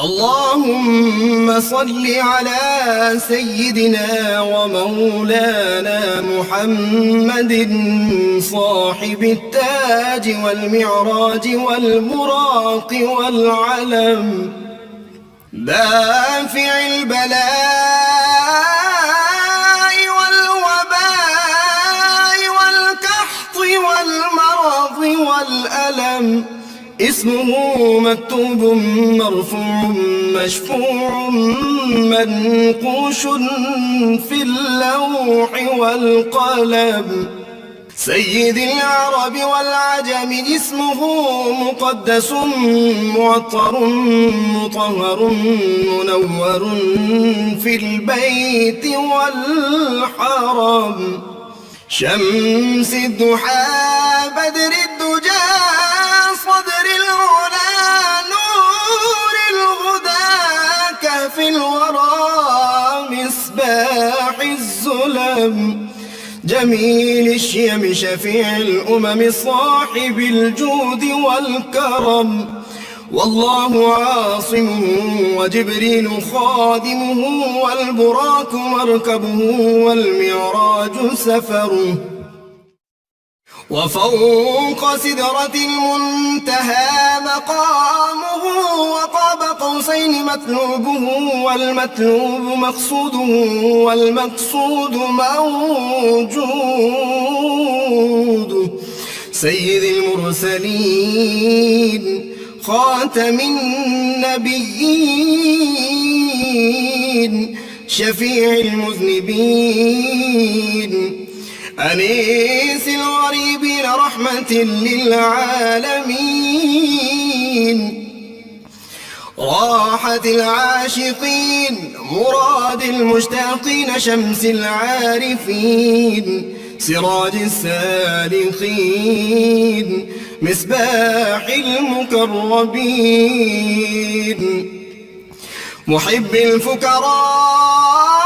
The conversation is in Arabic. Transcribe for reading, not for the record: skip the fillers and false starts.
اللهم صل على سيدنا ومولانا محمد صاحب التاج والمعراج والبراق والعلم، دافع البلاء والوباء والقحط والمرض والألم، اسمه مكتوب مرفوع مشفوع منقوش في اللوح والقلم، سيد العرب والعجم اسمه مقدس معطر مطهر منور في البيت والحرم، شمس الضحى بدر الدجى صدر العلا نور الهدى كهف الورى مصباح الظلم، جميل الشيم شفيع الأمم صاحب الجود والكرم، والله عاصمه وجبريل خادمه والبراق مركبه والمعراج سفره، وفوق سدرة المنتهى مقامه وقاب قوسين مطلوبه والمطلوب مقصوده والمقصود موجوده، سيد المرسلين خاتم النبيين شفيع المذنبين، أنيس الغريبين رحمة للعالمين، راحة العاشقين مراد المشتاقين، شمس العارفين سراج السالخين مصباح المقربين، محب الفكراء